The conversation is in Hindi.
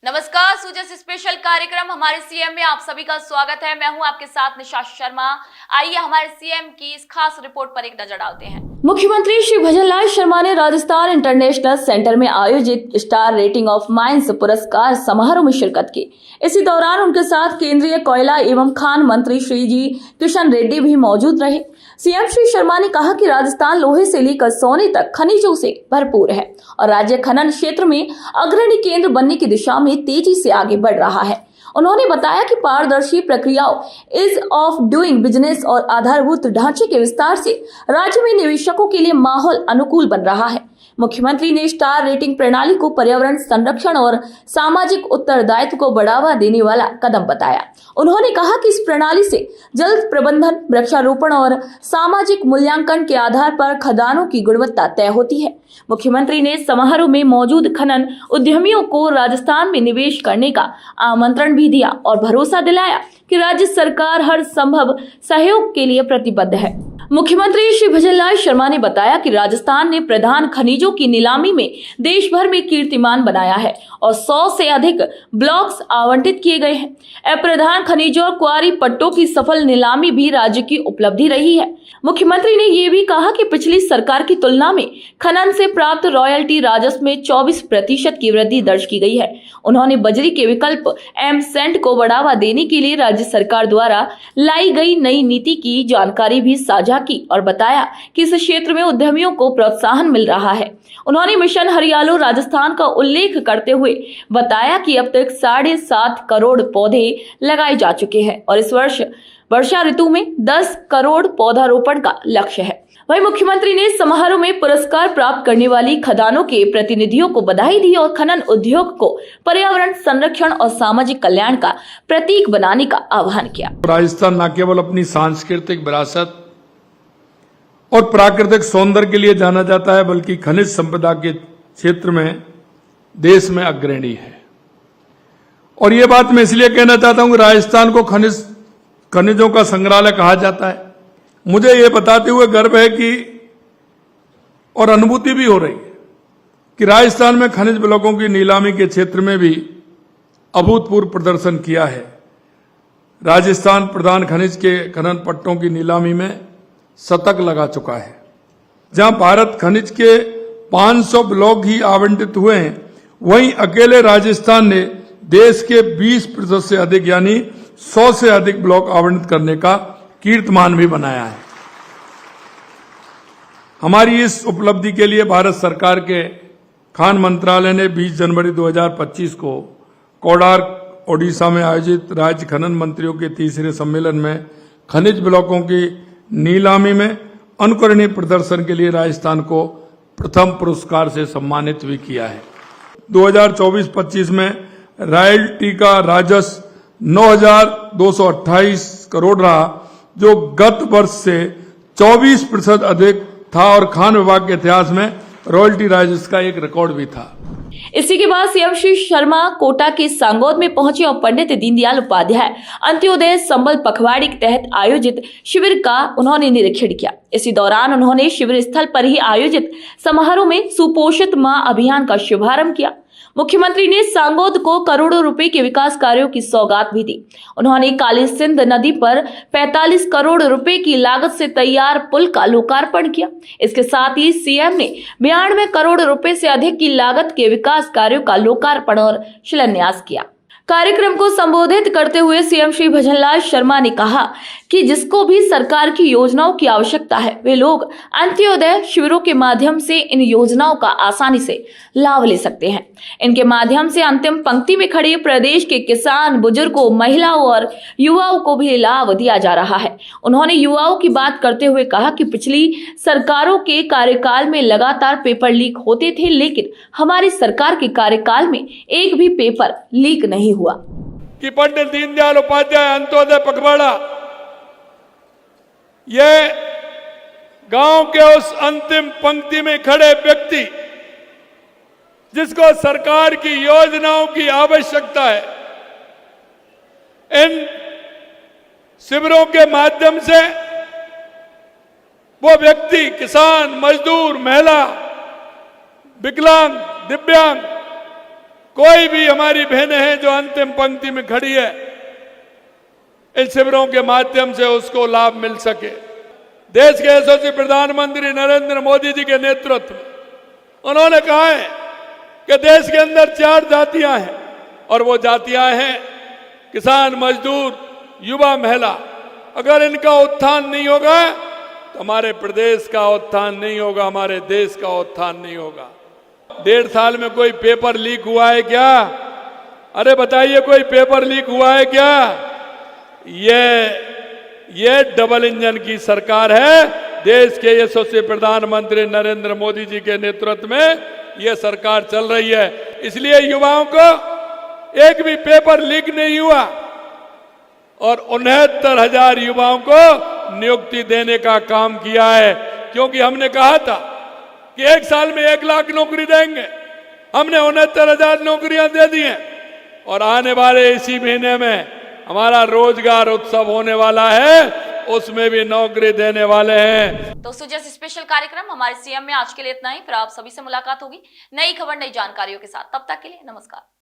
नमस्कार, सूजस स्पेशल कार्यक्रम हमारे सीएम में आप सभी का स्वागत है। मैं हूं आपके साथ निशा शर्मा। आइए हमारे सीएम की इस खास रिपोर्ट पर एक नजर डालते हैं। मुख्यमंत्री श्री भजनलाल शर्मा ने राजस्थान इंटरनेशनल सेंटर में आयोजित स्टार रेटिंग ऑफ माइंस पुरस्कार समारोह में शिरकत की। इसी दौरान उनके साथ केंद्रीय कोयला एवं खान मंत्री श्री जी किशन रेड्डी भी मौजूद रहे। सीएम श्री शर्मा ने कहा कि राजस्थान लोहे से लेकर सोने तक खनिजों से भरपूर है और राज्य खनन क्षेत्र में अग्रणी केंद्र बनने की दिशा में तेजी से आगे बढ़ रहा है। उन्होंने बताया कि पारदर्शी प्रक्रियाओं, इज ऑफ डूइंग बिजनेस और आधारभूत ढांचे के विस्तार से राज्य में निवेशकों के लिए माहौल अनुकूल बन रहा है। मुख्यमंत्री ने स्टार रेटिंग प्रणाली को पर्यावरण संरक्षण और सामाजिक उत्तरदायित्व को बढ़ावा देने वाला कदम बताया। उन्होंने कहा कि इस प्रणाली से जल प्रबंधन, वृक्षारोपण और सामाजिक मूल्यांकन के आधार पर खदानों की गुणवत्ता तय होती है। मुख्यमंत्री ने समारोह में मौजूद खनन उद्यमियों को राजस्थान में निवेश करने का आमंत्रण भी दिया और भरोसा दिलाया कि राज्य सरकार हर संभव सहयोग के लिए प्रतिबद्ध है। मुख्यमंत्री श्री भजनलाल शर्मा ने बताया कि राजस्थान ने प्रधान खनिजों की नीलामी में देश भर में कीर्तिमान बनाया है और 100 से अधिक ब्लॉक्स आवंटित किए गए हैं। प्रधान खनिजों और क्वारी पट्टों की सफल नीलामी भी राज्य की उपलब्धि रही है। मुख्यमंत्री ने ये भी कहा कि पिछली सरकार की तुलना में खनन से प्राप्त रॉयल्टी राजस्व में 24% की वृद्धि दर्ज की गई है। उन्होंने बजरी के विकल्प एमसेंट को बढ़ावा देने के लिए राज्य सरकार द्वारा लाई गई नई नीति की जानकारी भी साझा की और बताया कि इस क्षेत्र में उद्यमियों को प्रोत्साहन मिल रहा है। उन्होंने मिशन हरियालो राजस्थान का उल्लेख करते हुए बताया कि अब तक 7.5 करोड़ पौधे लगाए जा चुके हैं और इस वर्ष वर्षा ऋतु में 10 करोड़ पौधारोपण का लक्ष्य है। वहीं मुख्यमंत्री ने समारोह में पुरस्कार प्राप्त करने वाली खदानों के प्रतिनिधियों को बधाई दी और खनन उद्योग को पर्यावरण संरक्षण और सामाजिक कल्याण का प्रतीक बनाने का आह्वान किया। राजस्थान न केवल अपनी सांस्कृतिक विरासत और प्राकृतिक सौंदर्य के लिए जाना जाता है, बल्कि खनिज संपदा के क्षेत्र में देश में अग्रणी है। और ये बात मैं इसलिए कहना चाहता हूं कि राजस्थान को खनिजों का संग्रहालय कहा जाता है। मुझे ये बताते हुए गर्व है कि और अनुभूति भी हो रही है कि राजस्थान में खनिज ब्लॉकों की नीलामी के क्षेत्र में भी अभूतपूर्व प्रदर्शन किया है। राजस्थान प्रधान खनिज के खनन पट्टों की नीलामी में शतक लगा चुका है। जहां भारत खनिज के 500 ब्लॉक ही आवंटित हुए हैं, वहीं अकेले राजस्थान ने देश के 20% से अधिक यानी 100 से अधिक ब्लॉक आवंटित करने का कीर्तिमान भी बनाया है। हमारी इस उपलब्धि के लिए भारत सरकार के खान मंत्रालय ने 20 जनवरी 2025 को कोडार्क ओडिशा में आयोजित राज्य खनन मंत्रियों के तीसरे सम्मेलन में खनिज ब्लॉकों की नीलामी में अनुकरणीय प्रदर्शन के लिए राजस्थान को प्रथम पुरस्कार से सम्मानित भी किया है। 2024-25 में रॉयल्टी का राजस्व 9,228 करोड़ रहा, जो गत वर्ष से 24% अधिक था और खान विभाग के इतिहास में रॉयल्टी राजस्व का एक रिकॉर्ड भी था। इसी के बाद सीएम श्री शर्मा कोटा के सांगोद में पहुंचे और पंडित दीनदयाल उपाध्याय अंत्योदय संबल पखवाड़ी के तहत आयोजित शिविर का उन्होंने निरीक्षण किया। इसी दौरान उन्होंने शिविर स्थल पर ही आयोजित समारोह में सुपोषित मां अभियान का शुभारंभ किया। मुख्यमंत्री ने सांगोद को करोड़ों रुपए के विकास कार्यों की सौगात भी दी। उन्होंने काली सिंध नदी पर 45 करोड़ रुपए की लागत से तैयार पुल का लोकार्पण किया। इसके साथ ही सीएम ने 92 करोड़ रुपए से अधिक की लागत के विकास कार्यों का लोकार्पण और शिलान्यास किया। कार्यक्रम को संबोधित करते हुए सीएम श्री भजनलाल शर्मा ने कहा कि जिसको भी सरकार की योजनाओं की आवश्यकता है, वे लोग अंत्योदय शिविरों के माध्यम से इन योजनाओं का आसानी से लाभ ले सकते हैं। इनके माध्यम से अंतिम पंक्ति में खड़े प्रदेश के किसान, बुजुर्गों, महिलाओं और युवाओं को भी लाभ दिया जा रहा है। उन्होंने युवाओं की बात करते हुए कहा कि पिछली सरकारों के कार्यकाल में लगातार पेपर लीक होते थे, लेकिन हमारी सरकार के कार्यकाल में एक भी पेपर लीक नहीं हुआ। कि पंडित दीनदयाल उपाध्याय अंत्योदय पखवाड़ा ये गांव के उस अंतिम पंक्ति में खड़े व्यक्ति जिसको सरकार की योजनाओं की आवश्यकता है, इन शिविरों के माध्यम से वो व्यक्ति किसान, मजदूर, महिला, विकलांग, दिव्यांग कोई भी हमारी बहनें हैं जो अंतिम पंक्ति में खड़ी है, इन शिविरों के माध्यम से उसको लाभ मिल सके। देश के यशस्वी प्रधानमंत्री नरेंद्र मोदी जी के नेतृत्व में उन्होंने कहा है कि देश के अंदर 4 जातियां हैं और वो जातियां हैं किसान, मजदूर, युवा, महिला। अगर इनका उत्थान नहीं होगा तो हमारे प्रदेश का उत्थान नहीं होगा, हमारे देश का उत्थान नहीं होगा। 1.5 साल में कोई पेपर लीक हुआ है क्या? अरे बताइए, कोई पेपर लीक हुआ है क्या? ये डबल इंजन की सरकार है। देश के यशस्वी प्रधानमंत्री नरेंद्र मोदी जी के नेतृत्व में यह सरकार चल रही है। इसलिए युवाओं को एक भी पेपर लीक नहीं हुआ और 69,000 युवाओं को नियुक्ति देने का काम किया है। क्योंकि हमने कहा था कि 1 साल में 1 लाख नौकरी देंगे। हमने 69,000 नौकरियां दे दी हैं और आने वाले इसी महीने में हमारा रोजगार उत्सव होने वाला है, उसमें भी नौकरी देने वाले हैं। दोस्तों, जैसे स्पेशल कार्यक्रम हमारे सीएम में आज के लिए इतना ही। फिर आप सभी से मुलाकात होगी नई खबर, नई जानकारियों के साथ। तब तक के लिए नमस्कार।